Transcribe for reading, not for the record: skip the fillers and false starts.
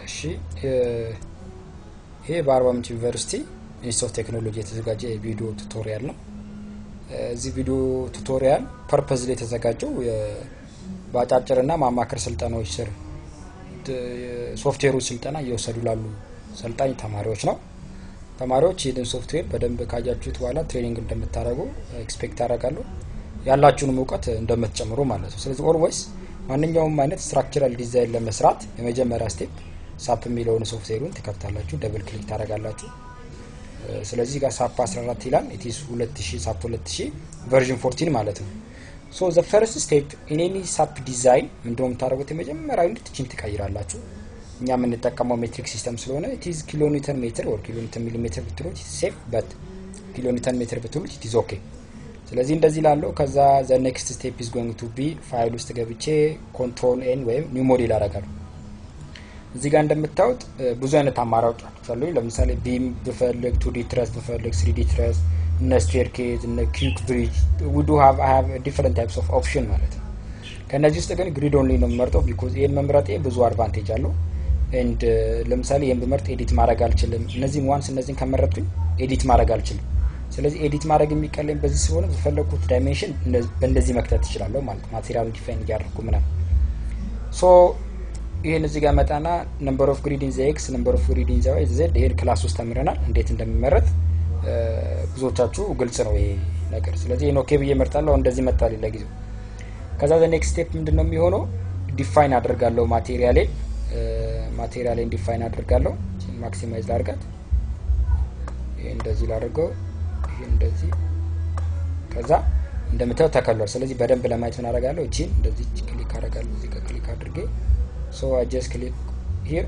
እሺ ይሄ በአርባ ምንጭ ዩኒቨርሲቲ ኢንስቲትዩት ኦፍ ቴክኖሎጂ የተዘጋጀ ቪዲዮ ቱቶሪያል ነው። እዚህ ቪዲዮ ቱቶሪያል ፐርፐዝሊ የተዘጋጀው በአጫጭርና ማማከር ስልጠናዎች ስር ሶፍትዌሩ ስልጠና እየወሰዱ ላሉ ሰልጣኝ ተማሪዎች ነው። ተማሪዎች ይህን ሶፍትዌር በደንብ ካጃችሁት በኋላ ትሬኒንግ እንደምታደርጉ ኤክስፔክት አደርጋለሁ። ያላችሁን ዕውቀት እንደምትጨምሩ ማለት ነው። ስለዚህ ኦልዌይስ ማንኛውም አይነት ስትራክቸራል ዲዛይን ለመስራት የመጀመሪያ ስቴፕ ሳፕ የሚለውን ሶፍትዌሩን ትከፍታላችሁ፣ ደብል ክሊክ ታደርጋላችሁ። ስለዚህ ጋር ሳፕ 14 ይላል። it is 2000 ሳፕ 2000 version 14 ማለት ነው። so the first step in any sap design እንደውም ታደርጉት የመጀመሪያው እንድትችን ትቀይራላችሁ። እኛ የምንጠቀመው ሜትሪክ ሲስተም ስለሆነ it is ኪሎሜትር ሜትር or ኪሎሜትር ሚሊሜትር ብትሉት it's safe but ኪሎሜትር ሜትር ብትሉት it is okay። ስለዚህ እንደዚህ ላለው ከዛ the next step is going to be ፋይል ውስጥ ገብቼ control n ወይም ኒው ሞዴል አደርጋለሁ። እዚህ ጋር እንደምታዩት ብዙ አይነት አማራጮች አሉ። ለምሳሌ ቢም በፈልግ 2D ትረስ በፈልግ 3D ትረስ እና ስቴርኬዝ እና ኪክ ብሪጅ we do have I have different types of option ማለት ነው። ከነዚህ ውስጥ ግን ግሪድ ኦንሊ ነው የምመርጠው because ይሄን መምረጤ ብዙ አድቫንቴጅ አለው and ለምሳሌ ይሄን በመርጥ ኤዲት ማድረግ አልችልም። እነዚህን ዋንስ እነዚህን ከመረጥኩኝ ኤዲት ማድረግ አልችልም። ስለዚህ ኤዲት ማድረግ የሚቀለኝ በዚህ ስለሆነ በፈለኩት ዳይሜንሽን በእንደዚህ መክተት እችላለሁ ማለት ማቴሪያሉን ዲፋይን ያደርኩ ምናምን so ይሄን እዚህ ጋር መጣና number of grid in the x number of grid in the y z ይሄን ክላስ ውስጥ ተምረናል እንዴት እንደሚመረጥ ብዙዎቻችሁ ግልጽ ነው ይሄ ነገር። ስለዚህ ነው ኦኬ ብዬ መርጣለሁ። እንደዚህ መጣልኝ ለጊዜው። ከዛ the next step ምንድነው የሚሆነው ዲፋይን አደርጋለሁ ማቴሪያሌን ዲፋይን አደርጋለሁ። ማክሲማይዝ ላድርጋት። ይሄ እንደዚህ ላድርገው። ይሄ እንደዚህ ከዛ እንደምታዩት ተከሏል። ስለዚህ በደንብ ለማየት ምን አደርጋለሁ እቺን እንደዚህ ክሊክ አደርጋለሁ። እዚህ ጋር ክሊክ አድርጌ so I just click here